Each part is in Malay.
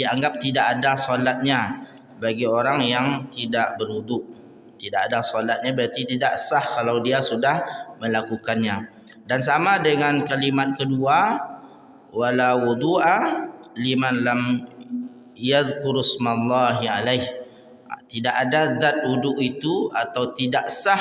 dianggap tidak ada solatnya bagi orang yang tidak berwuduk. Tidak ada solatnya berarti tidak sah kalau dia sudah melakukannya. Dan sama dengan kalimat kedua, wala wudu'a liman lam yadhkuru ismallahi alaih. Tidak ada zat wuduk itu atau tidak sah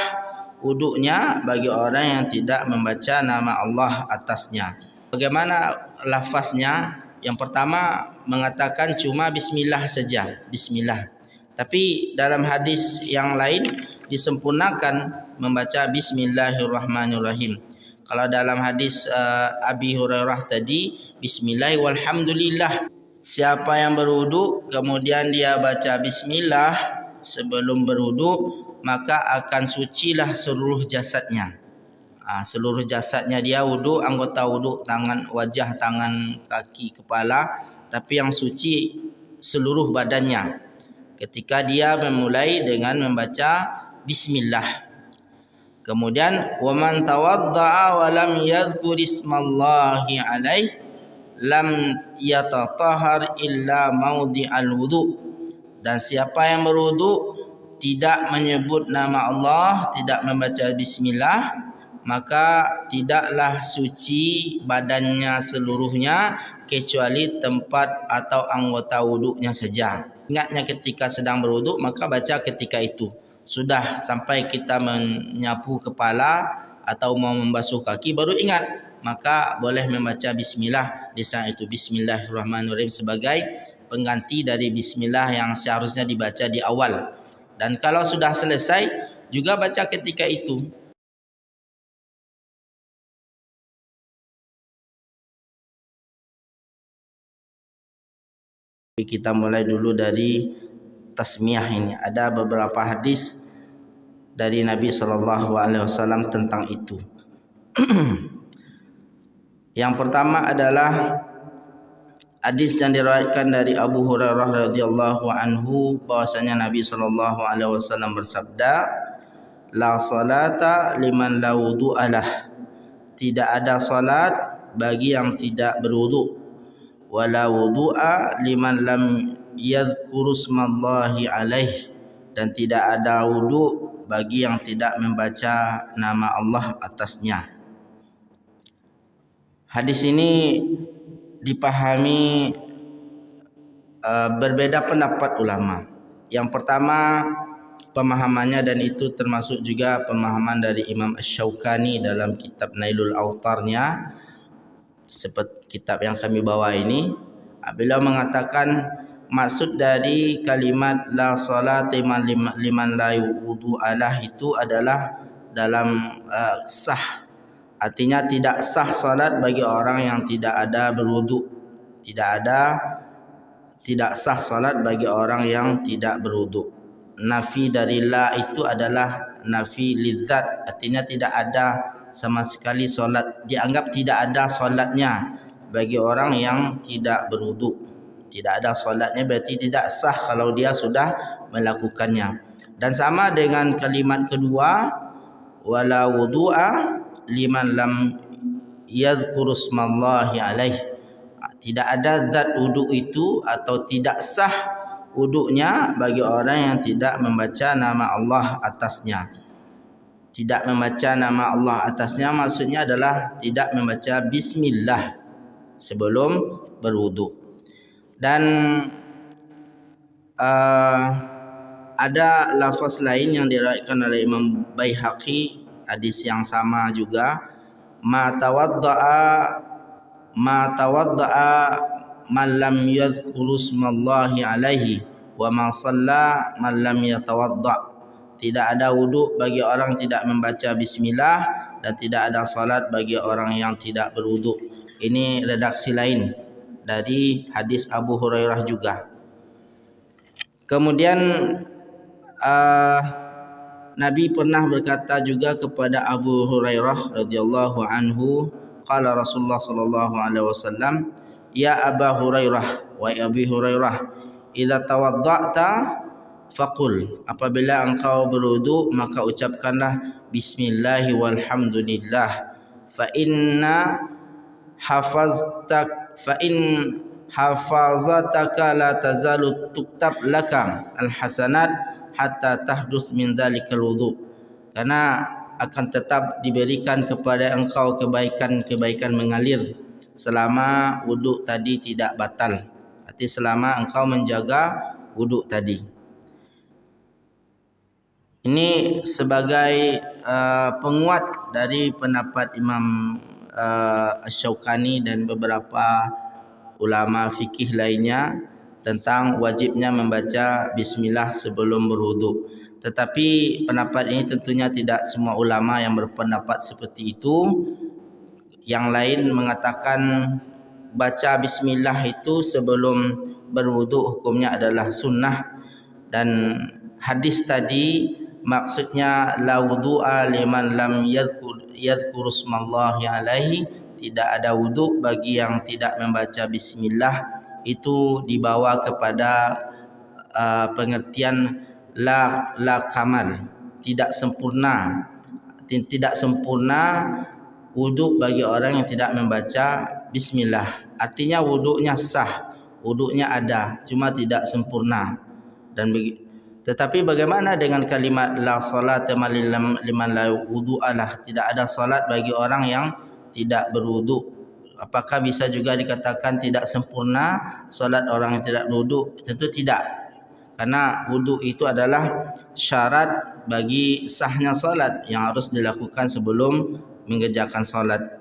wuduknya bagi orang yang tidak membaca nama Allah atasnya. Bagaimana lafaznya? Yang pertama mengatakan cuma bismillah saja, bismillah. Tapi dalam hadis yang lain disempurnakan membaca bismillahirrahmanirrahim. Kalau dalam hadis Abi Hurairah tadi, bismillah walhamdulillah. Siapa yang berwuduk kemudian dia baca bismillah sebelum berwuduk, maka akan sucilah seluruh jasadnya. Seluruh jasadnya dia wuduk, anggota wuduk, tangan, wajah, tangan, kaki, kepala, tapi yang suci seluruh badannya ketika dia memulai dengan membaca bismillah. Kemudian waman tawaddaa wa lam yadhkur ismallahi alaih lam yatatahhar illa maudhi'al wudu. Dan siapa yang berwuduk tidak menyebut nama Allah, tidak membaca bismillah, maka tidaklah suci badannya seluruhnya kecuali tempat atau anggota wuduknya saja. Ingatnya ketika sedang berwuduk, maka baca ketika itu. Sudah sampai kita menyapu kepala atau mau membasuh kaki baru ingat, maka boleh membaca bismillah di saat itu. Bismillahirrahmanirrahim sebagai pengganti dari bismillah yang seharusnya dibaca di awal. Dan kalau sudah selesai juga baca ketika itu. Kita mulai dulu dari tasmiyah ini. Ada beberapa hadis dari Nabi SAW tentang itu. Yang pertama adalah hadis yang diriwayatkan dari Abu Hurairah radhiyallahu anhu bahwasanya Nabi SAW bersabda, la salata liman la wudu'alah. Tidak ada salat bagi yang tidak berwuduk. Wala wudu'a liman lam yadhkuru ismallahi alaih. Dan tidak ada wuduk bagi yang tidak membaca nama Allah atasnya. Hadis ini dipahami berbeda pendapat ulama. Yang pertama pemahamannya, dan itu termasuk juga pemahaman dari Imam Asy-Syaukani dalam kitab Nailul Autarnya, seperti kitab yang kami bawa ini, beliau mengatakan maksud dari kalimat la salat liman la wudu'alah itu adalah dalam sah. Artinya tidak sah salat bagi orang yang tidak ada berwuduk. Tidak sah salat bagi orang yang tidak berwuduk. Nafi dari la itu adalah nafi lidzat, artinya tidak ada sama sekali solat, dianggap tidak ada solatnya bagi orang yang tidak berwuduk. Tidak ada solatnya berarti tidak sah kalau dia sudah melakukannya. Dan sama dengan kalimat kedua, wala wudu'a liman lam yadhkuru ismallahi alaih. Tidak ada zat wuduk itu atau tidak sah wuduknya bagi orang yang tidak membaca nama Allah atasnya. Tidak membaca nama Allah atasnya maksudnya adalah tidak membaca bismillah sebelum berwuduk. Dan ada lafaz lain yang diriwayatkan oleh Imam Baihaqi, hadis yang sama juga, ma tawaddaa man lam yadhkuru ismallahi alaihi wa ma shalla man lam yatawadda. Tidak ada wuduk bagi orang tidak membaca bismillah, dan tidak ada salat bagi orang yang tidak berwuduk. Ini redaksi lain dari hadis Abu Hurairah juga. Kemudian Nabi pernah berkata juga kepada Abu Hurairah radhiyallahu anhu, qala Rasulullah sallallahu alaihi wasallam, ya Abu Hurairah, wa Abi Hurairah, idza tawadda'ta faqul, apabila engkau berwudu maka ucapkanlah bismillahi walhamdulillah, fa in hafazataka la tazalu tuktab laka alhasanat hatta tahdus min dhalikal wudu. Karena akan tetap diberikan kepada engkau kebaikan-kebaikan mengalir selama wuduk tadi tidak batal. Arti selama engkau menjaga wuduk tadi. Ini sebagai penguat dari pendapat Imam Asy-Syaukani dan beberapa ulama fikih lainnya tentang wajibnya membaca bismillah sebelum berwuduk. Tetapi pendapat ini tentunya tidak semua ulama yang berpendapat seperti itu. Yang lain mengatakan baca bismillah itu sebelum berwuduk hukumnya adalah sunnah, dan hadis tadi maksudnya la wudu'a liman lam yadhkur ismallahi alaihi, tidak ada wuduk bagi yang tidak membaca bismillah. Itu dibawa kepada pengertian la kamal, tidak sempurna wuduk bagi orang yang tidak membaca bismillah. Artinya wuduknya sah, wuduknya ada, cuma tidak sempurna. Tetapi bagaimana dengan kalimat la salata liman la wudu'alah, tidak ada salat bagi orang yang tidak berwuduk? Apakah bisa juga dikatakan tidak sempurna salat orang yang tidak berwuduk? Tentu tidak. Karena wuduk itu adalah syarat bagi sahnya salat yang harus dilakukan sebelum mengerjakan salat.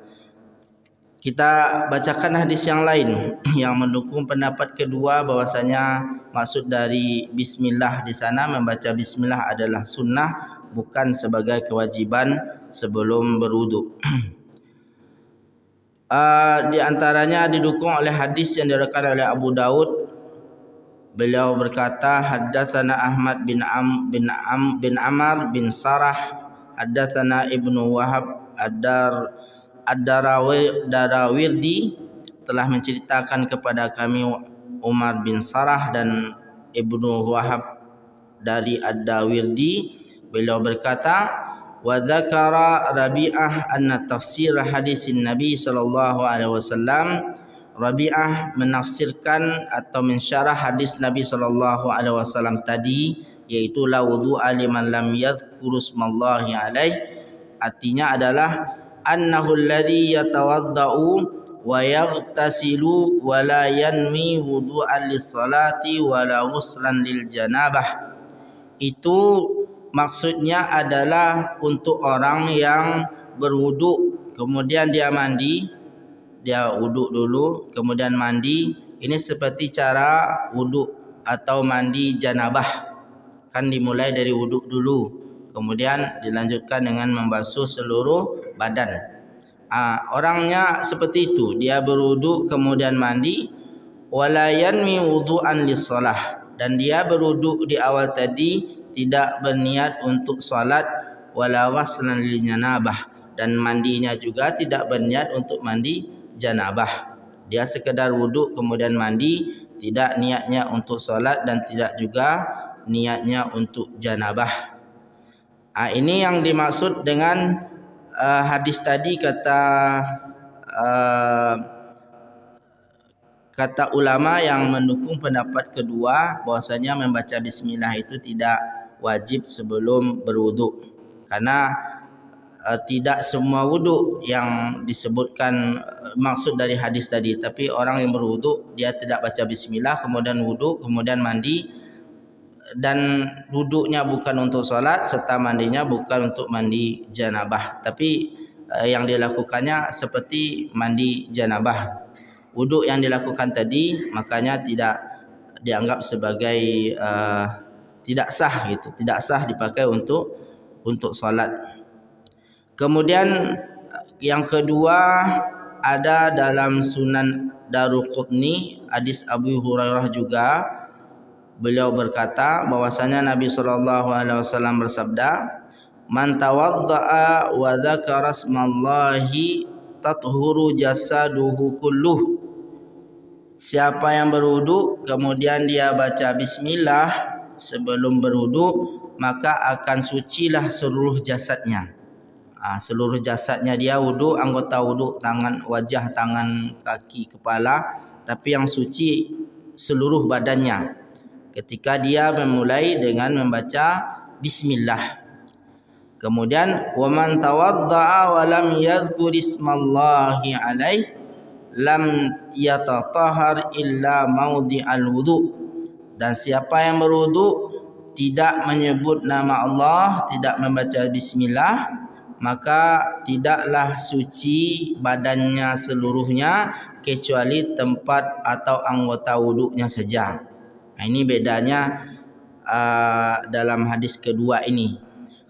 Kita bacakan hadis yang lain yang mendukung pendapat kedua, bahwasanya maksud dari bismillah di sana membaca bismillah adalah sunnah, bukan sebagai kewajiban sebelum berwuduk. Di antaranya didukung oleh hadis yang diriwayatkan oleh Abu Daud. Beliau berkata, haddatsana Ahmad bin Amr bin Sarah, haddatsana Ibnu Wahab Ad-Darawirdi telah menceritakan kepada kami Umar bin Sarah dan Ibnu Wahab dari Ad-Dawirdi. Beliau berkata, wa dzakara Rabi'ah anna tafsir hadisin Nabi sallallahu alaihi wasallam. Rabi'ah menafsirkan atau mensyarah hadis Nabi sallallahu alaihi wasallam tadi, yaitu la wudu'a liman lam yadhkur ismallahi alaihi. Artinya adalah annahu alladhi yatawaddau wa yaghtasilu wa la yanmi wudu'an lis-salati wa la ghuslan lil janabah. Itu maksudnya adalah untuk orang yang berwuduk kemudian dia mandi, dia wuduk dulu kemudian mandi. Ini seperti cara wuduk atau mandi janabah, kan dimulai dari wuduk dulu kemudian dilanjutkan dengan membasuh seluruh badan. Orangnya seperti itu, dia berwuduk kemudian mandi, wala yanmi wudu'an lis-shalah, dan dia berwuduk di awal tadi tidak berniat untuk salat, wala ghuslan lil janabah, dan mandinya juga tidak berniat untuk mandi janabah. Dia sekedar wuduk kemudian mandi, tidak niatnya untuk salat dan tidak juga niatnya untuk janabah. Ini yang dimaksud dengan hadis tadi, kata ulama yang mendukung pendapat kedua, bahwasanya membaca bismillah itu tidak wajib sebelum berwuduk. Karena tidak semua wuduk yang disebutkan maksud dari hadis tadi. Tapi orang yang berwuduk dia tidak baca bismillah, kemudian wuduk, kemudian mandi, dan wuduknya bukan untuk salat serta mandinya bukan untuk mandi janabah, tapi yang dilakukannya seperti mandi janabah. Wuduk yang dilakukan tadi makanya tidak dianggap sebagai tidak sah gitu, tidak sah dipakai untuk salat. Kemudian yang kedua ada dalam Sunan Daruqutni hadis Abu Hurairah juga. Beliau berkata bahwasanya Nabi sallallahu alaihi wasallam bersabda, man tawaddaa wa dzakara ismallahi tathuru jasaduhu kulluh. Siapa yang berwuduk kemudian dia baca bismillah sebelum berwuduk, maka akan sucilah seluruh jasadnya. Seluruh jasadnya dia wuduk, anggota wuduk, tangan, wajah, tangan, kaki, kepala, tapi yang suci seluruh badannya ketika dia memulai dengan membaca bismillah. Kemudian waman tawadda'a wa lam yadhkur ismallahi alaih lam yatatahhar illa maudhi'al wudu. Dan siapa yang berwudu tidak menyebut nama Allah, tidak membaca bismillah, maka tidaklah suci badannya seluruhnya kecuali tempat atau anggota wudunya saja. Ini bedanya dalam hadis kedua ini.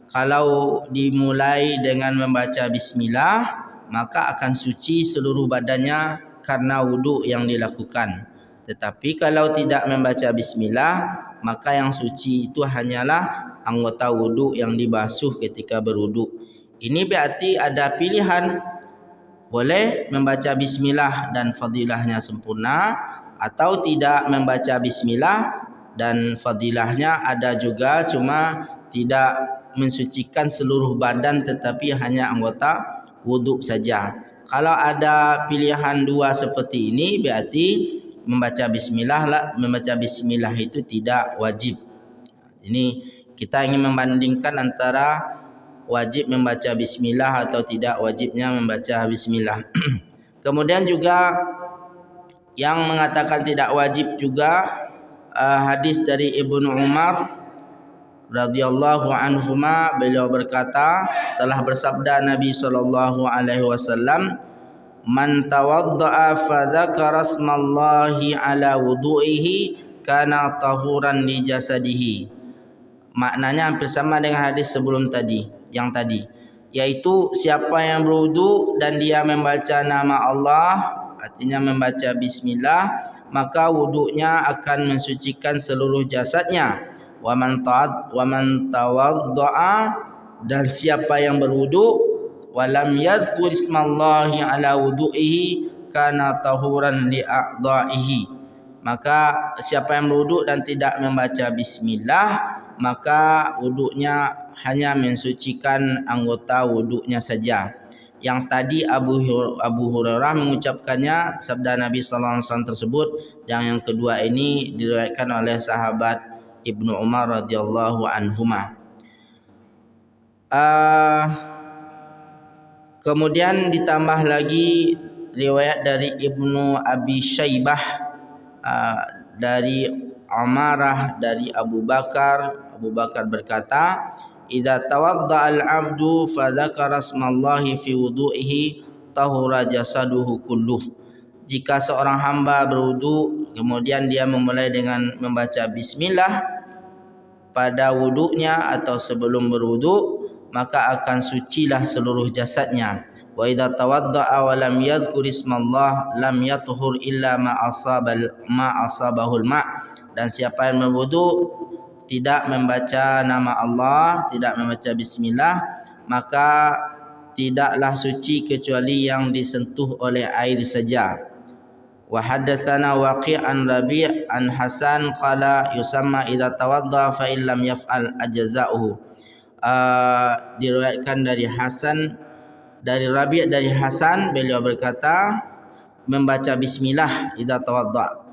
Kalau dimulai dengan membaca bismillah, maka akan suci seluruh badannya karena wudu yang dilakukan. Tetapi kalau tidak membaca bismillah, maka yang suci itu hanyalah anggota wudu yang dibasuh ketika berwudu. Ini berarti ada pilihan, boleh membaca bismillah dan fadilahnya sempurna, atau tidak membaca bismillah dan fadilahnya ada juga, cuma tidak mensucikan seluruh badan tetapi hanya anggota wudu saja. Kalau ada pilihan dua seperti ini, berarti membaca bismillah itu tidak wajib. Ini kita ingin membandingkan antara wajib membaca bismillah atau tidak wajibnya membaca bismillah. Kemudian juga yang mengatakan tidak wajib juga hadis dari Ibnu Umar radhiyallahu anhuma, beliau berkata, telah bersabda Nabi sallallahu alaihi wasallam, man tawadda'a fa dzakara ismallahi ala wudu'ihi kana tahuran li jasadihi. Maknanya hampir sama dengan hadis sebelum tadi, yang tadi, yaitu siapa yang berwudu dan dia membaca nama Allah, artinya membaca bismillah, maka wudunya akan mensucikan seluruh jasadnya. Wa man tawadda'a, dan siapa yang berwudu walam yadhkur ismallahi ala wudu'ihi kana tahuran li a'dha'ihi, maka siapa yang berwudu dan tidak membaca bismillah, maka wudunya hanya mensucikan anggota wudunya saja. Yang tadi Abu Hurairah mengucapkannya sabda Nabi sallallahu alaihi wasallam tersebut, yang kedua ini diriwayatkan oleh sahabat Ibnu Umar radhiyallahu anhuma. Kemudian ditambah lagi riwayat dari Ibnu Abi Syaibah dari Amarah dari Abu Bakar berkata, idza tawadda'al 'abdu fa dzakara ismallahi fi wudu'ihi tahura jasaduhu kulluh. Jika seorang hamba berwudu kemudian dia memulai dengan membaca bismillah pada wudunya atau sebelum berwudu, maka akan sucilah seluruh jasadnya. Wa idza tawadda'a wa lam yadhkur ismallah lam yathur illa ma asabahul ma. Dan siapa yang berwudu tidak membaca nama Allah, tidak membaca bismillah, maka tidaklah suci kecuali yang disentuh oleh air saja. Wa haddatsana Waqi' an Rabi' an Hasan qala yusamma idza tawadda fa in lam yaf'al ajza'uhu. Diriwayatkan dari Hasan, dari Rabi' dari Hasan, beliau berkata membaca bismillah idza tawadda,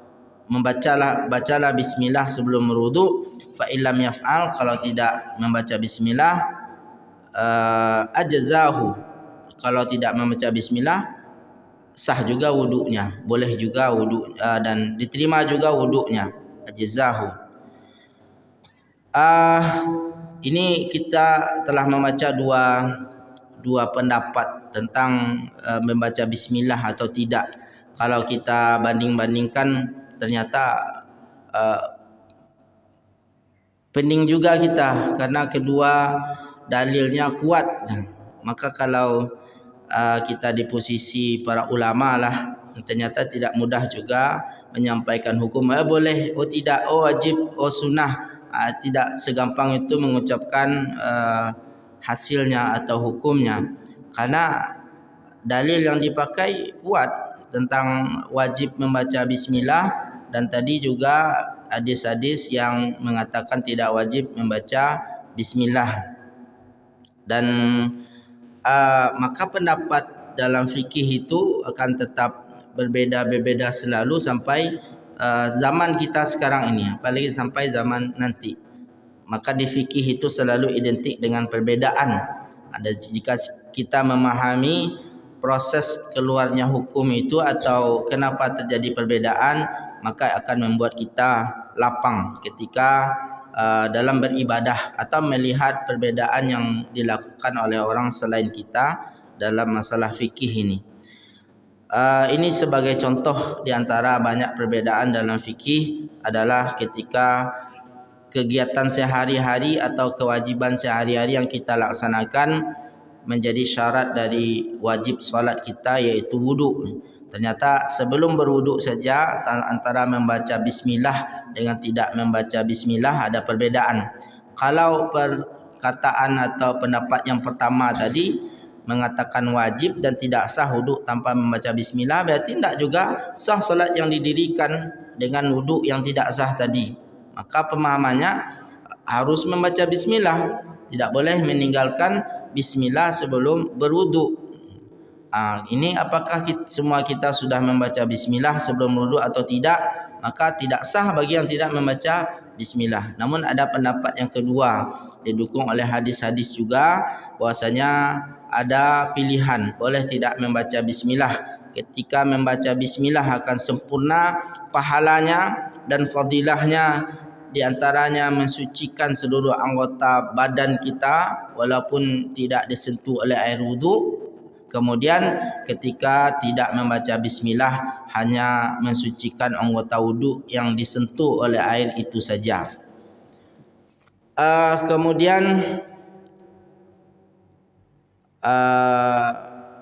bacalah bismillah sebelum berwudu. Fa in lam yaf'al, kalau tidak membaca bismillah ajzahu, kalau tidak membaca bismillah sah juga wudunya, boleh juga wudu dan diterima juga wudunya, ajzahu. Ini kita telah membaca dua pendapat tentang membaca bismillah atau tidak. Kalau kita banding-bandingkan, ternyata pening juga kita karena kedua dalilnya kuat. Maka kalau kita di posisi para ulama lah, ternyata tidak mudah juga menyampaikan hukum boleh, oh tidak, oh wajib, oh sunnah. Tidak segampang itu mengucapkan hasilnya atau hukumnya, karena dalil yang dipakai kuat tentang wajib membaca bismillah, dan tadi juga hadis-hadis yang mengatakan tidak wajib membaca bismillah. Dan maka pendapat dalam fikih itu akan tetap berbeza-berbeza selalu sampai zaman kita sekarang ini, apalagi sampai zaman nanti. Maka di fikih itu selalu identik dengan perbedaan. Jika kita memahami proses keluarnya hukum itu atau kenapa terjadi perbedaan, maka akan membuat kita lapang ketika dalam beribadah atau melihat perbedaan yang dilakukan oleh orang selain kita dalam masalah fikih ini. Ini sebagai contoh di antara banyak perbedaan dalam fikih adalah ketika kegiatan sehari-hari atau kewajiban sehari-hari yang kita laksanakan menjadi syarat dari wajib solat kita, yaitu wuduk. Ternyata sebelum berwuduk saja antara membaca bismillah dengan tidak membaca bismillah ada perbedaan. Kalau perkataan atau pendapat yang pertama tadi mengatakan wajib dan tidak sah wuduk tanpa membaca bismillah, berarti tidak juga sah solat yang didirikan dengan wuduk yang tidak sah tadi. Maka pemahamannya harus membaca bismillah, tidak boleh meninggalkan bismillah sebelum berwuduk. Ini apakah semua kita sudah membaca bismillah sebelum berwuduk atau tidak? Maka tidak sah bagi yang tidak membaca bismillah. Namun ada pendapat yang kedua, didukung oleh hadis-hadis juga, bahwasanya ada pilihan, boleh tidak membaca bismillah. Ketika membaca bismillah akan sempurna pahalanya dan fadilahnya, di antaranya mensucikan seluruh anggota badan kita walaupun tidak disentuh oleh air wuduk. Kemudian ketika tidak membaca bismillah hanya mensucikan anggota wuduk yang disentuh oleh air itu saja. Kemudian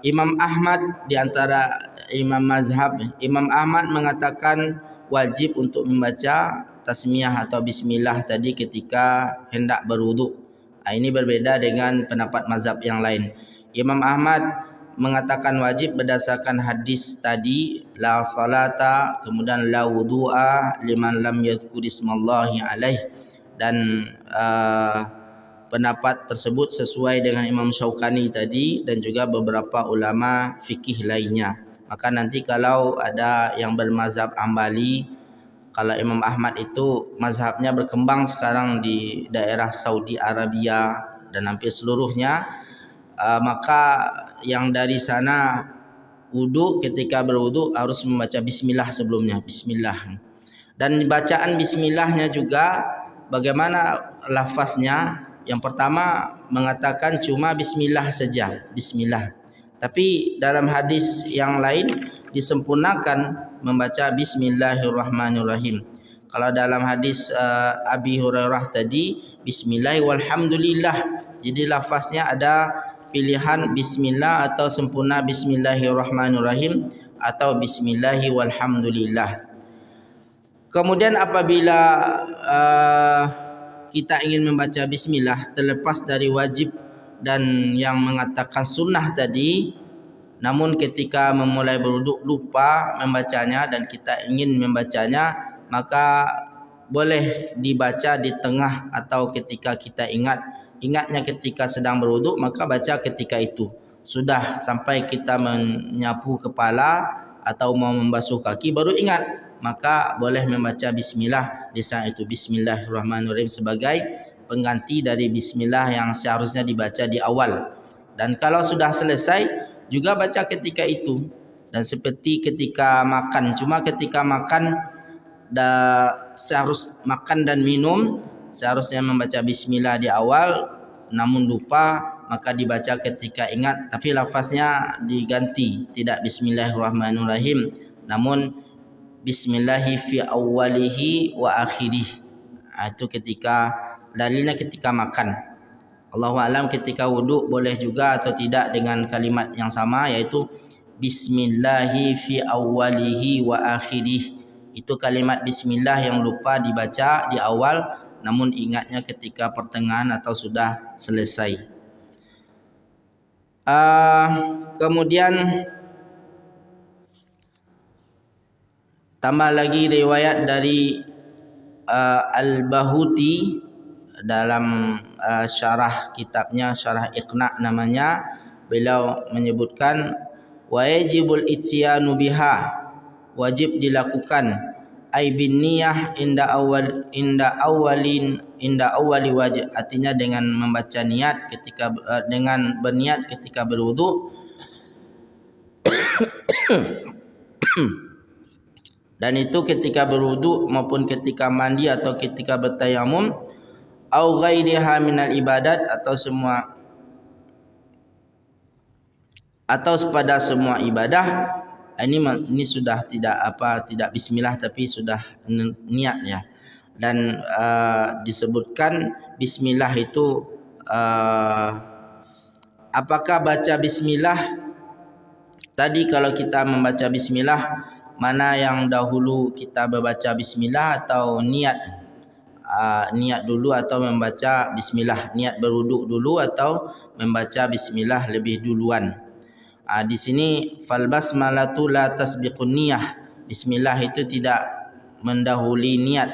Imam Ahmad, di antara imam mazhab, Imam Ahmad mengatakan wajib untuk membaca tasmiyah atau bismillah tadi ketika hendak berwuduk. Ini berbeda dengan pendapat mazhab yang lain. Imam Ahmad mengatakan wajib berdasarkan hadis tadi, la salata, kemudian la wudu'a liman lam yadhkur ismallahi alaih, dan pendapat tersebut sesuai dengan Imam Syaukani tadi dan juga beberapa ulama fikih lainnya. Maka nanti kalau ada yang bermazhab Hambali, kalau Imam Ahmad itu mazhabnya berkembang sekarang di daerah Saudi Arabia dan hampir seluruhnya, maka yang dari sana wuduk, ketika berwuduk harus membaca bismillah sebelumnya, bismillah. Dan bacaan bismillahnya juga bagaimana lafaznya? Yang pertama mengatakan cuma bismillah saja, bismillah. Tapi dalam hadis yang lain disempurnakan membaca bismillahirrahmanirrahim. Kalau dalam hadis Abi Hurairah tadi bismillah walhamdulillah. Jadi lafaznya ada pilihan bismillah atau sempurna bismillahirrahmanirrahim atau bismillahi walhamdulillah. Kemudian apabila kita ingin membaca bismillah terlepas dari wajib dan yang mengatakan sunnah tadi, namun ketika memulai berwuduk lupa membacanya dan kita ingin membacanya, maka boleh dibaca di tengah atau ketika kita ingatnya ketika sedang berwuduk, maka baca ketika itu. Sudah sampai kita menyapu kepala atau mau membasuh kaki baru ingat, maka boleh membaca bismillah di saat itu, bismillahirrahmanirrahim, sebagai pengganti dari bismillah yang seharusnya dibaca di awal. Dan kalau sudah selesai juga baca ketika itu. Dan seperti ketika makan, cuma ketika makan seharus makan dan minum seharusnya membaca bismillah di awal, namun lupa maka dibaca ketika ingat, tapi lafaznya diganti, tidak bismillahirrahmanirrahim namun bismillahi fi awwalihi wa akhirih. Itu ketika dalilnya ketika makan. Allahu a'lam ketika wuduk boleh juga atau tidak dengan kalimat yang sama, yaitu bismillahi fi awwalihi wa akhirih. Itu kalimat bismillah yang lupa dibaca di awal namun ingatnya ketika pertengahan atau sudah selesai. Kemudian tambah lagi riwayat dari Al-Bahuti dalam syarah kitabnya, Syarah Iqna namanya. Beliau menyebutkan wa yajibul ityanu biha, wajib dilakukan ai bin niyah inda awali wajib, artinya dengan membaca niat ketika dengan berniat ketika berwudu dan itu ketika berwudu maupun ketika mandi atau ketika bertayamum au ghairiha minal ibadat atau pada semua ibadah. Ini sudah tidak bismillah tapi sudah niat ya. Dan disebutkan bismillah itu apakah baca bismillah tadi, kalau kita membaca bismillah mana yang dahulu, kita membaca bismillah atau niat dulu atau membaca bismillah, niat berwuduk dulu atau membaca bismillah lebih duluan. Di sini fal basmalatu la tasbiqun niyah, bismillah itu tidak mendahului niat,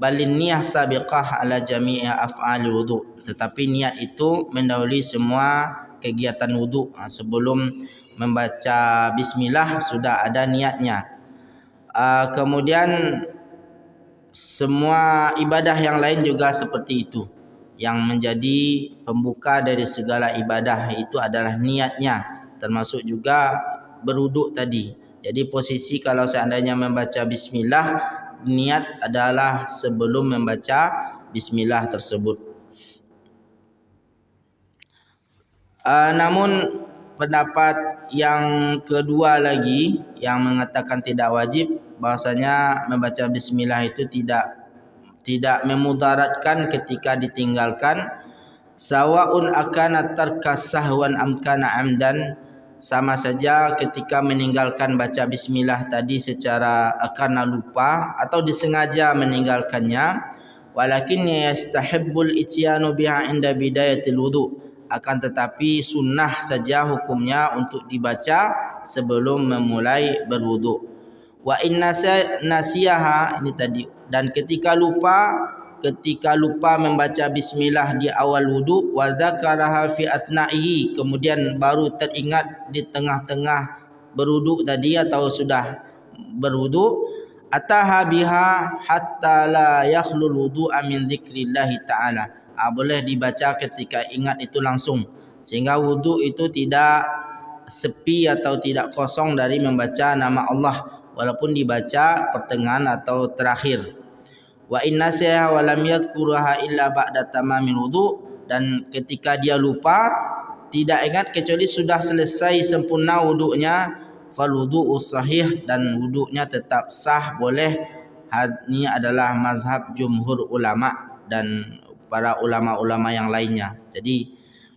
balin niyah sabiqah ala jami'i af'ali wudu, tetapi niat itu mendahului semua kegiatan wudu. Sebelum membaca bismillah sudah ada niatnya. Kemudian semua ibadah yang lain juga seperti itu. Yang menjadi pembuka dari segala ibadah itu adalah niatnya, termasuk juga berwuduk tadi. Jadi posisi kalau seandainya membaca bismillah, niat adalah sebelum membaca bismillah tersebut. Namun pendapat yang kedua lagi yang mengatakan tidak wajib, bahwasanya membaca bismillah itu tidak memudaratkan ketika ditinggalkan, sawaun akana tarkas sahwan am kana amdan, sama saja ketika meninggalkan baca bismillah tadi secara karena lupa atau disengaja meninggalkannya. Walakin yastahibbul ityanu biha inda bidayatil wudu, akan tetapi sunnah saja hukumnya untuk dibaca sebelum memulai berwudu. Wa inna nasiyaha, ini tadi, dan ketika lupa membaca bismillah di awal wudu, wa dzakaraha fi atna'ihi, kemudian baru teringat di tengah-tengah berwudu tadi atau sudah berwudu, ataha biha hatta la yakhlul wudu'a min dzikrillah taala. Boleh dibaca ketika ingat itu langsung, sehingga wudu itu tidak sepi atau tidak kosong dari membaca nama Allah, walaupun dibaca pertengahan atau terakhir. Wa inna sa'a wa lam yadhkuruha illa ba'da tamamil wudu, dan ketika dia lupa tidak ingat kecuali sudah selesai sempurna wudunya, fal wudu'u sahih, dan wudunya tetap sah, boleh. Ini adalah mazhab jumhur ulama dan para ulama-ulama yang lainnya. Jadi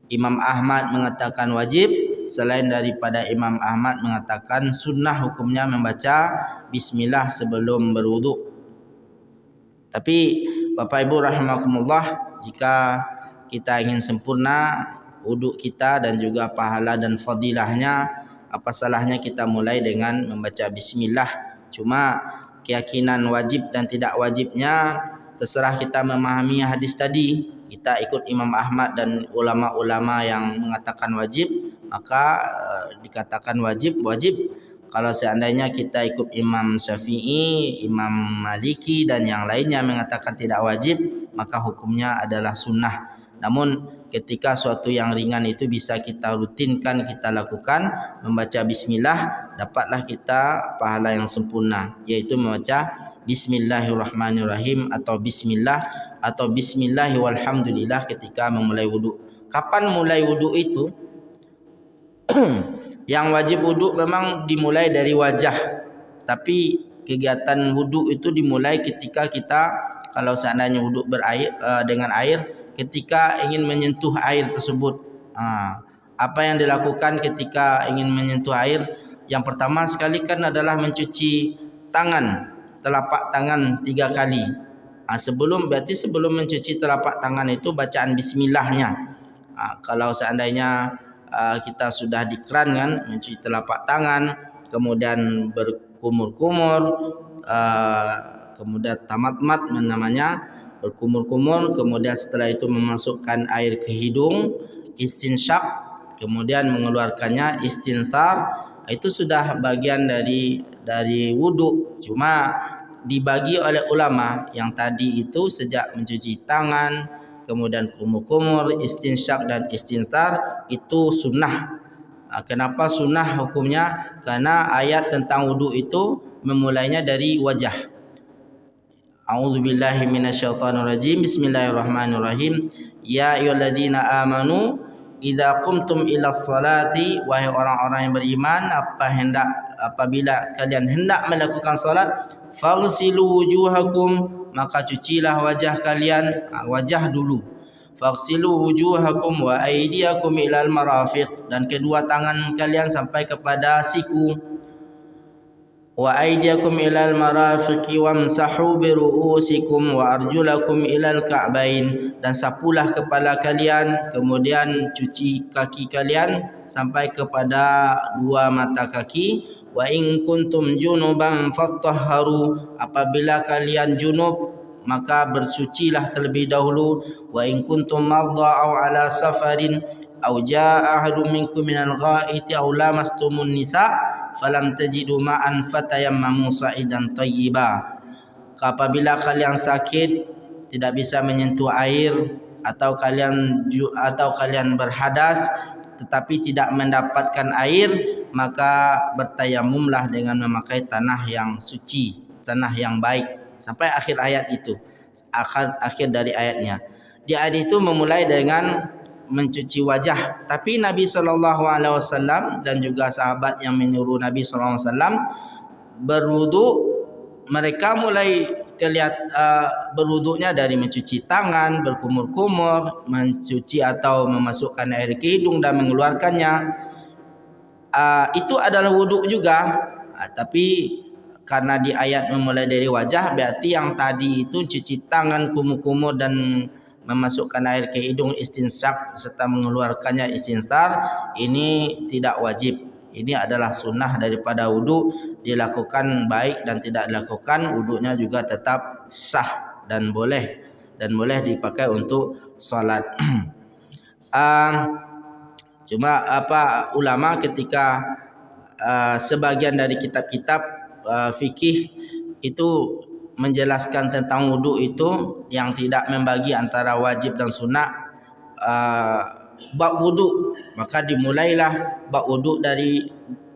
Imam Ahmad mengatakan wajib, selain daripada Imam Ahmad mengatakan sunnah hukumnya membaca bismillah sebelum berwudu. Tapi Bapak Ibu rahimakumullah, jika kita ingin sempurna wudu kita dan juga pahala dan fadilahnya, apa salahnya kita mulai dengan membaca bismillah. Cuma keyakinan wajib dan tidak wajibnya terserah kita memahami hadis tadi. Kita ikut Imam Ahmad dan ulama-ulama yang mengatakan wajib, maka dikatakan wajib. Kalau seandainya kita ikut Imam Syafi'i, Imam Maliki dan yang lainnya mengatakan tidak wajib, maka hukumnya adalah sunnah. Namun ketika suatu yang ringan itu bisa kita rutinkan, kita lakukan, membaca bismillah, dapatlah kita pahala yang sempurna, yaitu membaca bismillahirrahmanirrahim atau bismillah atau bismillahi walhamdulillah ketika memulai wudu. Kapan mulai wudu itu? Yang wajib wudu memang dimulai dari wajah, tapi kegiatan wudu itu dimulai ketika kita, kalau seandainya wudu dengan air, ketika ingin menyentuh air tersebut. Apa yang dilakukan ketika ingin menyentuh air? Yang pertama sekali kan adalah mencuci tangan, telapak tangan 3 kali. Sebelum mencuci telapak tangan itu bacaan bismillahnya. Kalau seandainya kita sudah di keran kan, mencuci telapak tangan, kemudian berkumur-kumur, kemudian tamatmat namanya, berkumur-kumur, kemudian setelah itu memasukkan air ke hidung, istinsyaq, kemudian mengeluarkannya istinthar. Itu sudah bagian dari wuduk. Cuma dibagi oleh ulama yang tadi itu sejak mencuci tangan, kemudian kumur-kumur, istinsyak dan istinthar itu sunnah. Kenapa sunnah hukumnya? Karena ayat tentang wuduk itu memulainya dari wajah. A'udzubillahi minasyaitonirrajim. Bismillahirrahmanirrahim. Ya ayyuhalladzina amanu idza qumtum ilas salati, wahai orang-orang yang beriman, apabila kalian hendak melakukan salat, faghsilu wujuhakum, maka cucilah wajah kalian, wajah dulu. Faghsilu wujuhakum wa aydiyakum ilal marafiq, dan kedua tangan kalian sampai kepada siku. Wa aydiyakum ilal marafiqi wamsahu bi ru'usikum wa arjulakum ilal ka'bain, dan sapulah kepala kalian, kemudian cuci kaki kalian sampai kepada dua mata kaki. Wa in kuntum junuban fattahharu, apabila kalian junub maka bersucilah terlebih dahulu. Wa in kuntum marda aw ala safarin aw jaa ahadun minkum minal ghaiti aw lamastumun nisa falam tajidu ma'an fatayammamu sa'idan thayyiba. Apabila kalian sakit tidak bisa menyentuh air, atau kalian berhadas tetapi tidak mendapatkan air, maka bertayamumlah dengan memakai tanah yang suci, tanah yang baik, sampai akhir ayat itu, akhir dari ayatnya. Di ayat itu memulai dengan mencuci wajah, tapi Nabi SAW dan juga sahabat yang meniru Nabi SAW berwudu, mereka mulai berwuduknya dari mencuci tangan, berkumur-kumur, mencuci atau memasukkan air ke hidung dan mengeluarkannya. Itu adalah wuduk juga, tapi karena di ayat memulai dari wajah, berarti yang tadi itu cuci tangan, kumur-kumur dan memasukkan air ke hidung, istinsyak serta mengeluarkannya istinthar, ini tidak wajib. Ini adalah sunnah daripada wudu, dilakukan baik dan tidak dilakukan, wudunya juga tetap sah dan boleh dipakai untuk salat. Cuma ulama ketika sebagian dari kitab-kitab fikih itu menjelaskan tentang wudu itu yang tidak membagi antara wajib dan sunnah, bab wudu, maka dimulailah bab wudu dari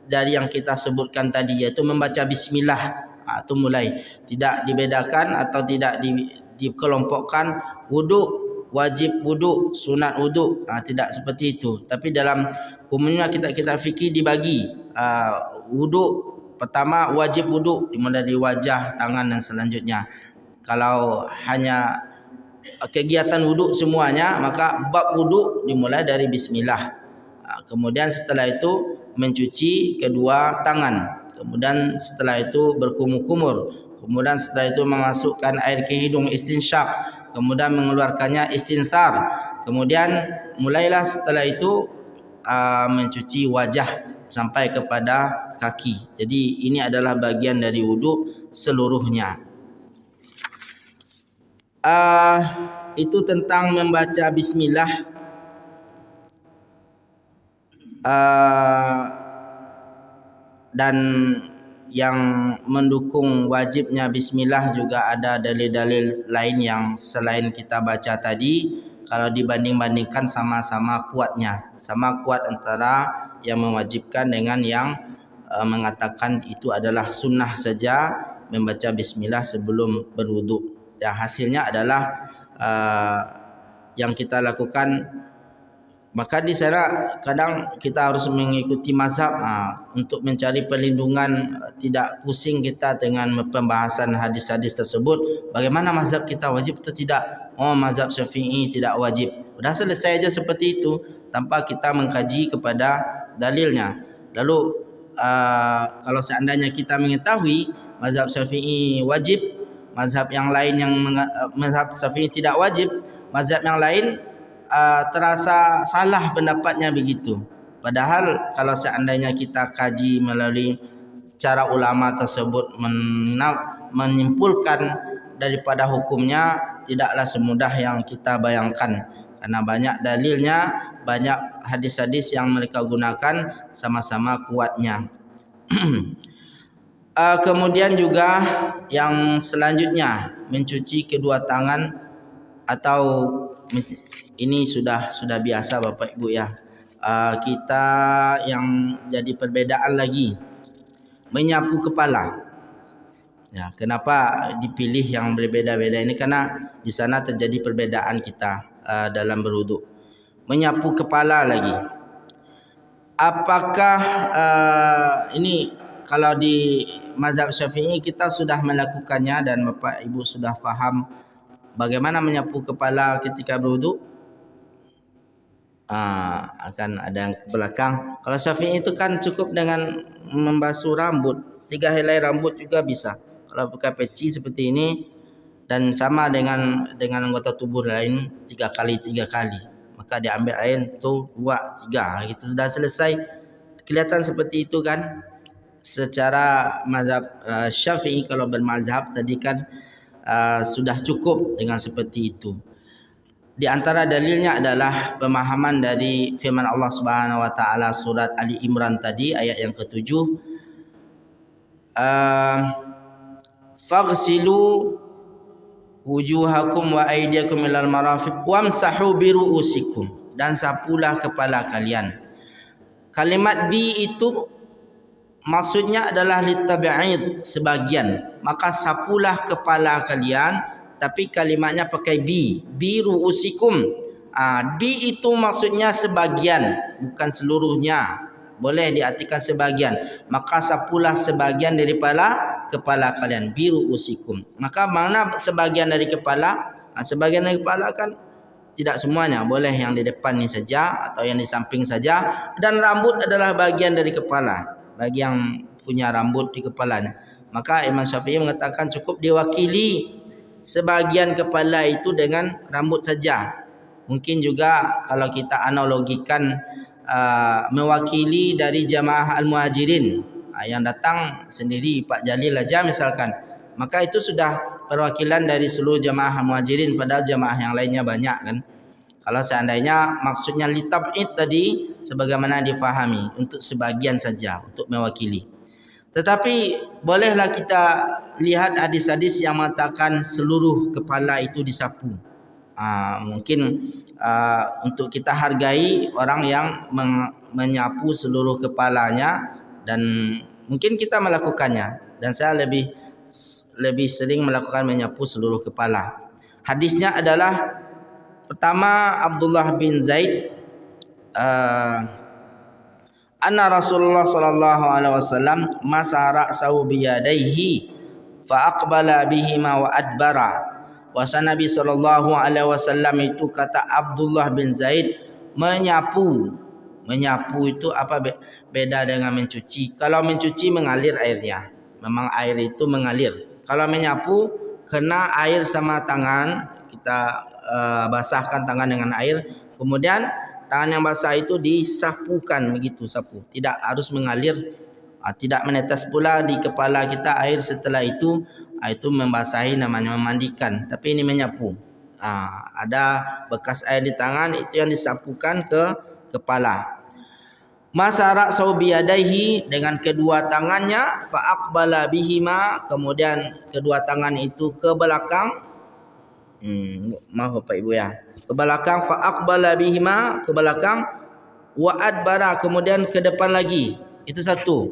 yang kita sebutkan tadi, yaitu membaca bismillah. Itu mulai, tidak dibedakan atau tidak dikelompokkan wudu, wajib wudu, sunat wudu, tidak seperti itu. Tapi dalam umumnya kita fikih dibagi, wudu pertama wajib wudu dimulai dari wajah, tangan dan selanjutnya. Kalau hanya kegiatan wudu semuanya, maka bab wudu dimulai dari bismillah. Kemudian setelah itu mencuci kedua tangan, kemudian setelah itu berkumur-kumur, kemudian setelah itu memasukkan air ke hidung, istinsyak, kemudian mengeluarkannya istinthar, kemudian mulailah setelah itu mencuci wajah sampai kepada kaki. Jadi ini adalah bagian dari wudu seluruhnya. Itu tentang membaca bismillah. Dan yang mendukung wajibnya bismillah juga ada dalil-dalil lain yang selain kita baca tadi. Kalau dibanding-bandingkan sama-sama kuatnya, sama kuat antara yang mewajibkan dengan yang mengatakan itu adalah sunnah saja membaca bismillah sebelum berwudu. Dan hasilnya adalah yang kita lakukan. Maka di sana kadang kita harus mengikuti mazhab untuk mencari perlindungan, tidak pusing kita dengan pembahasan hadis-hadis tersebut. Bagaimana mazhab kita, wajib atau tidak? Oh, mazhab Syafi'i tidak wajib. Sudah selesai aja seperti itu tanpa kita mengkaji kepada dalilnya. Lalu kalau seandainya kita mengetahui mazhab Syafi'i wajib, mazhab yang lain yang mazhab Syafi'i tidak wajib, mazhab yang lain terasa salah pendapatnya begitu. Padahal kalau seandainya kita kaji melalui cara ulama tersebut menyimpulkan daripada hukumnya, tidaklah semudah yang kita bayangkan. Karena banyak dalilnya, banyak hadis-hadis yang mereka gunakan sama-sama kuatnya. Kemudian juga yang selanjutnya mencuci kedua tangan, atau ini sudah biasa Bapak Ibu ya. Kita yang jadi perbedaan lagi menyapu kepala. Ya, kenapa dipilih yang berbeda-beda ini? Karena di sana terjadi perbedaan kita dalam berwuduk. Menyapu kepala lagi. Apakah ini kalau di mazhab Syafi'i kita sudah melakukannya dan Bapak Ibu sudah faham bagaimana menyapu kepala ketika berwuduk? Akan ada yang ke belakang. Kalau Syafi'i itu kan cukup dengan membasuh rambut, 3 helai rambut juga bisa. Kalau pakai peci seperti ini dan sama dengan anggota tubuh lain 3 kali, maka diambil air tu 2, 3 gitu sudah selesai. Kelihatan seperti itu kan? Secara mazhab Syafi'i, kalau bermazhab tadi kan sudah cukup dengan seperti itu. Di antara dalilnya adalah pemahaman dari firman Allah Subhanahu wa taala surat Ali Imran tadi ayat yang ke-7. Faghsilu wujuhakum wa aydiyakum ilal marafiq wamsahu bi ru'usikum, dan sapulah kepala kalian. Kalimat bi itu maksudnya adalah litab'id, sebagian. Maka sapulah kepala kalian, tapi kalimatnya pakai bi ru'usikum. Bi itu maksudnya sebagian, bukan seluruhnya. Boleh diartikan sebagian. Maka sapulah sebagian daripada kepala kalian, bi ru'usikum. Maka mana sebagian dari kepala? Sebagian dari kepala kan tidak semuanya, boleh yang di depan ni saja atau yang di samping saja. Dan rambut adalah bagian dari kepala bagi yang punya rambut di kepalanya. Maka Imam Syafi'i mengatakan cukup diwakili sebagian kepala itu dengan rambut saja. Mungkin juga kalau kita analogikan mewakili dari jamaah al-muhajirin yang datang sendiri Pak Jalil aja misalkan, maka itu sudah perwakilan dari seluruh jamaah al-muhajirin, padahal jamaah yang lainnya banyak kan. Kalau seandainya maksudnya litab'id tadi sebagaimana difahami, untuk sebagian saja, untuk mewakili. Tetapi bolehlah kita lihat hadis-hadis yang mengatakan seluruh kepala itu disapu. Mungkin untuk kita hargai orang yang menyapu seluruh kepalanya, dan mungkin kita melakukannya. Dan saya lebih sering melakukan menyapu seluruh kepala. Hadisnya adalah pertama Abdullah bin Zaid anna Rasulullah sallallahu alaihi wasallam masara ra'sahu biyadaihi fa aqbala bihima wa adbara. Wasa Nabi sallallahu alaihi wasallam itu, kata Abdullah bin Zaid, menyapu itu apa beda dengan mencuci? Kalau mencuci mengalir airnya, memang air itu mengalir. Kalau menyapu kena air sama tangan, kita basahkan tangan dengan air, kemudian tangan yang basah itu disapukan begitu, sapu. Tidak harus mengalir, tidak menetes pula di kepala kita air setelah itu. Itu membasahi, namanya memandikan. Tapi ini menyapu. Ada bekas air di tangan, itu yang disapukan ke kepala. Masara saubiyadaihi, dengan kedua tangannya, fa aqbala bihima, kemudian kedua tangan itu ke belakang. Maaf Bapak Ibu ya, ke belakang, fa aqbala bihima, ke belakang, wa adbara, kemudian ke depan lagi. Itu satu,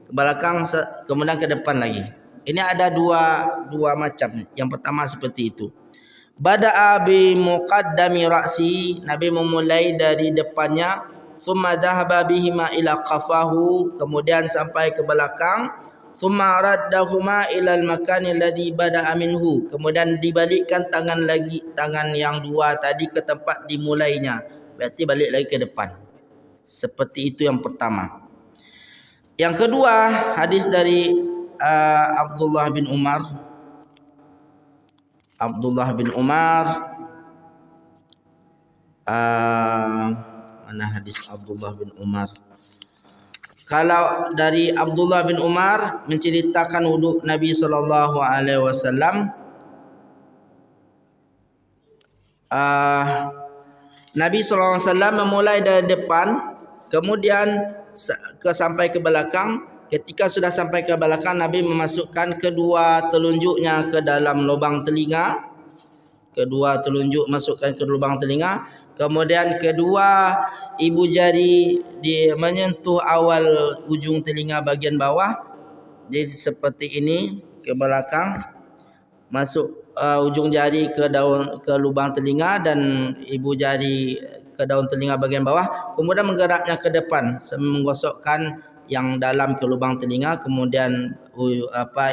ke belakang kemudian ke depan lagi. Ini ada dua macam. Yang pertama seperti itu. Bada'a bi muqaddami ra'si, Nabi memulai dari depannya, thumma dhahaba bihima ila qafahu, kemudian sampai ke belakang, thumma raddahuma ila al-makani alladhi bada'a minhu, kemudian dibalikkan tangan yang dua tadi ke tempat dimulainya, berarti balik lagi ke depan. Seperti itu yang pertama. Yang kedua, hadis dari Abdullah bin Umar. Mana hadis Abdullah bin Umar? Kalau dari Abdullah bin Umar menceritakan wuduk Nabi sallallahu alaihi wasallam, Nabi sallallahu alaihi wasallam memulai dari depan, kemudian sampai ke belakang, ketika sudah sampai ke belakang, Nabi memasukkan kedua telunjuknya ke dalam lubang telinga. Kedua telunjuk masukkan ke lubang telinga. Kemudian kedua ibu jari dia menyentuh awal ujung telinga bagian bawah. Jadi seperti ini ke belakang, masuk ujung jari ke lubang telinga dan ibu jari ke daun telinga bagian bawah. Kemudian menggeraknya ke depan, menggosokkan yang dalam ke lubang telinga. Kemudian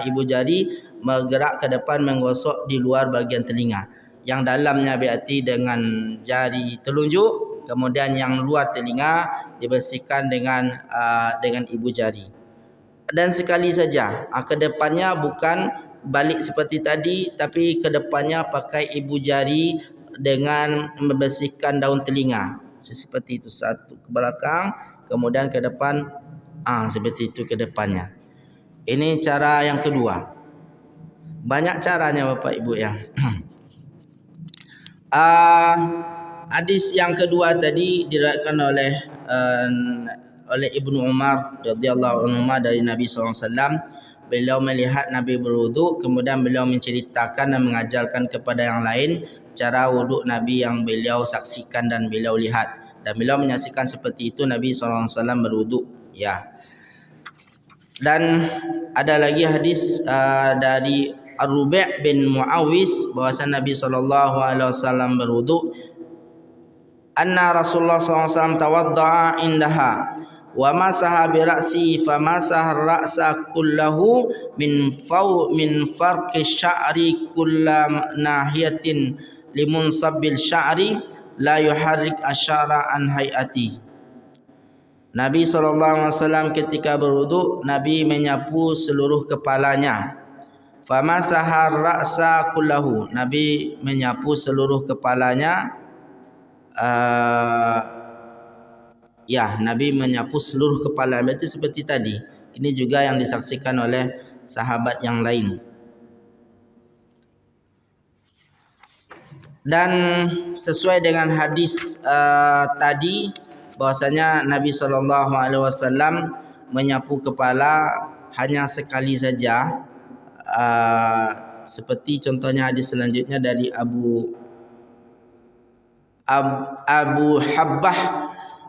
ibu jari bergerak ke depan menggosok di luar bagian telinga. Yang dalamnya berarti dengan jari telunjuk, kemudian yang luar telinga dibersihkan dengan ibu jari. Dan sekali saja, ke depannya bukan balik seperti tadi, tapi ke depannya pakai ibu jari dengan membersihkan daun telinga. Seperti itu, satu ke belakang, kemudian ke depan, seperti itu ke depannya. Ini cara yang kedua. Banyak caranya Bapak Ibu ya. Hadis yang kedua tadi diriwayatkan oleh Ibnu Umar radhiyallahu anhu dari Nabi SAW. Beliau melihat Nabi berwuduk, kemudian beliau menceritakan dan mengajarkan kepada yang lain cara wuduk Nabi yang beliau saksikan dan beliau lihat. Dan beliau menyaksikan seperti itu Nabi SAW berwuduk. Ya. Dan ada lagi hadis dari Ar-Rubi' bin Muawis bahwasanya Nabi SAW berwuduk. Anna Rasulullah SAW tawadda'a indaha wa masaha bi ra'si fa masaha ar-ra'sa kullahu min farqi sya'ri kullam nahiyatin limunsabbil sya'ri la yuharrik asyara an hayati. Nabi SAW ketika berwuduk, Nabi menyapu seluruh kepalanya. Famasahar ra'sa kullahu, Nabi menyapu seluruh kepalanya. Nabi menyapu seluruh kepala. Berarti seperti tadi. Ini juga yang disaksikan oleh sahabat yang lain. Dan sesuai dengan hadis tadi, bahwasanya Nabi SAW menyapu kepala hanya sekali saja. Seperti contohnya hadis selanjutnya dari Abu Habbah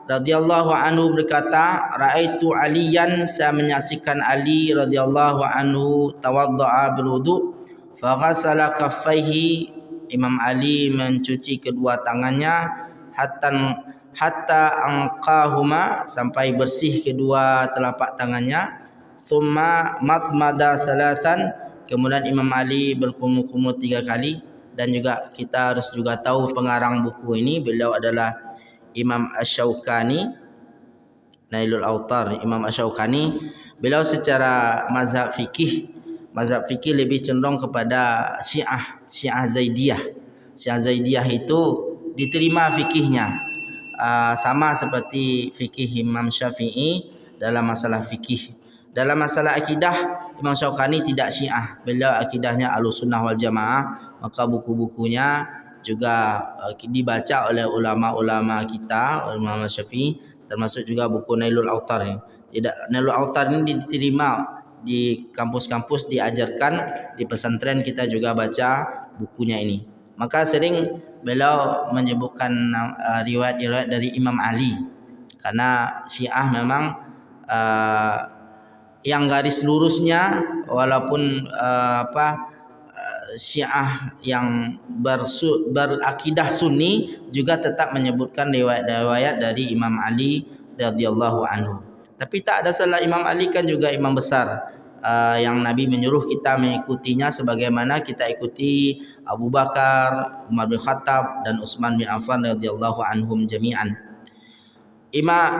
radhiyallahu anhu berkata, raaitu Aliyan, saya menyaksikan Ali radhiyallahu anhu tawaddaa berwudu, faghasala kaffaihi, Imam Ali mencuci kedua tangannya hatta anqahuma, sampai bersih kedua telapak tangannya. Thumma madmada thalathan, kemudian Imam Ali berkumur-kumur 3 kali. Dan juga kita harus juga tahu pengarang buku ini, beliau adalah Imam Asy-Syaukani, Nailul Autar. Imam Asy-Syaukani, beliau secara mazhab fikih lebih cenderung kepada Syiah Zaidiyah. Syiah Zaidiyah itu diterima fikihnya sama seperti fikih Imam Syafi'i dalam masalah fikih. Dalam masalah akidah, Imam Syaukani tidak Syiah, beliau akidahnya Ahlussunnah wal Jamaah. Maka buku-bukunya juga dibaca oleh ulama-ulama kita, ulama Syafi'i, termasuk juga buku Nailul Autar ini. Nailul Autar ini diterima di kampus-kampus, diajarkan di pesantren, kita juga baca bukunya ini. Maka sering beliau menyebutkan riwayat-riwayat dari Imam Ali, karena Syiah memang yang garis lurusnya, walaupun Syiah yang berakidah Sunni juga tetap menyebutkan riwayat-riwayat dari Imam Ali radhiyallahu anhu. Tapi tak ada salah, Imam Ali kan juga imam besar yang Nabi menyuruh kita mengikutinya sebagaimana kita ikuti Abu Bakar, Umar bin Khattab dan Utsman bin Affan radhiyallahu anhum jami'an.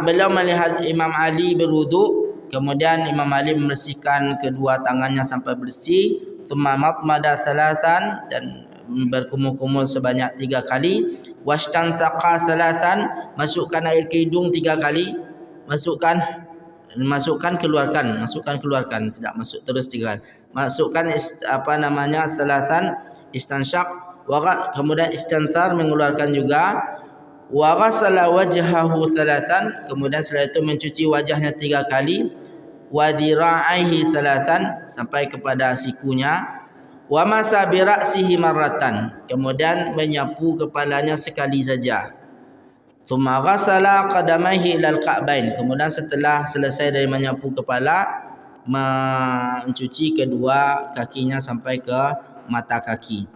Beliau melihat Imam Ali berwudu, kemudian Imam Ali membersihkan kedua tangannya sampai bersih. Tsumma madmada thalathan, dan berkumur-kumur sebanyak 3 kali. Wastansaqa thalathan, masukkan air ke hidung 3 kali. Masukkan keluarkan, tidak masuk terus 3 kali. Masukkan thalathan, istansyaq, kemudian istanthar, mengeluarkan juga. Wa ghasala wajhahu thalathan, kemudian setelah itu mencuci wajahnya 3 kali. wa dira'aihi thalathan, sampai kepada sikunya, wa masa bi ra'sihi marratan, kemudian menyapu kepalanya sekali saja. Tsumma ghassala qadamaihi ilal ka'bain, kemudian setelah selesai dari menyapu kepala, mencuci kedua kakinya sampai ke mata kaki.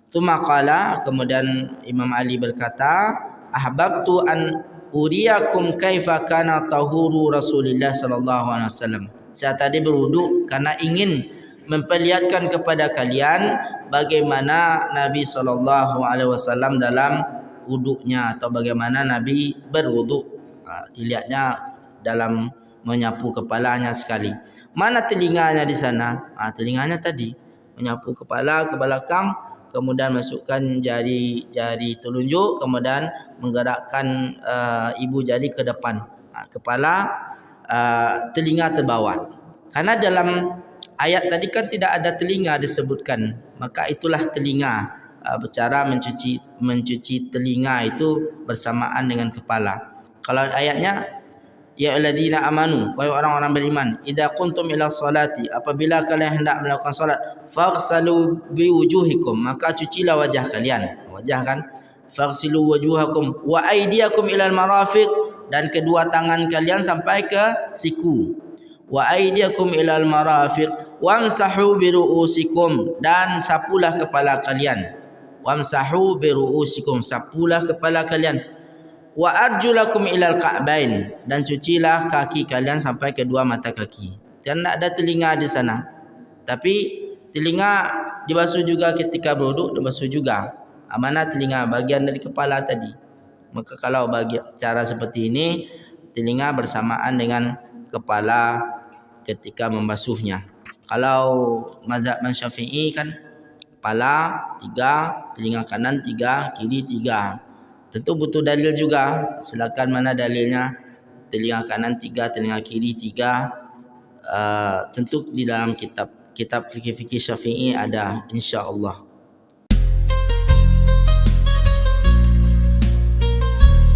Tsumma qala, kemudian Imam Ali berkata, ahbabtu an uriyakum kaifa kana tahuru Rasulillah sallallahu alaihi wasallam. Saya tadi berwuduk karena ingin memperlihatkan kepada kalian bagaimana Nabi sallallahu alaihi wasallam dalam wuduknya, atau bagaimana Nabi berwuduk. Dilihatnya dalam menyapu kepalanya sekali. Mana telinganya di sana? Telinganya tadi menyapu kepala ke belakang, kemudian masukkan jari telunjuk, kemudian menggerakkan ibu jari ke depan. Kepala, telinga terbawah. Karena dalam ayat tadi kan tidak ada telinga disebutkan, maka itulah telinga. Bercara mencuci telinga itu bersamaan dengan kepala. Kalau ayatnya, ya alladzina amanu, wahai orang-orang beriman, idza kuntum ila salati, apabila kalian hendak melakukan salat, faghsalu biwujuhikum, maka cucilah wajah kalian. Wajah kan, faghsilu wujuhakum wa aydiyakum ilal marafiq, dan kedua tangan kalian sampai ke siku. Wa aydiyakum ilal marafiq wamsahu biruusikum, dan sapulah kepala kalian. Wamsahu biruusikum, sapulah kepala kalian. Wa arjulakum ilal ka'bain, dan cucilah kaki kalian sampai kedua mata kaki. Tidak ada telinga di sana, tapi telinga dibasuh juga ketika berwuduk, dibasuh juga. Mana telinga? Bagian dari kepala tadi. Maka kalau bagi cara seperti ini, telinga bersamaan dengan kepala ketika membasuhnya. Kalau mazhab Syafi'i kan kepala 3, telinga kanan 3, kiri 3. Tentu butuh dalil juga. Silakan mana dalilnya? Telinga kanan 3, telinga kiri 3. Tentu di dalam kitab fikih Syafi'i ada, insya-Allah.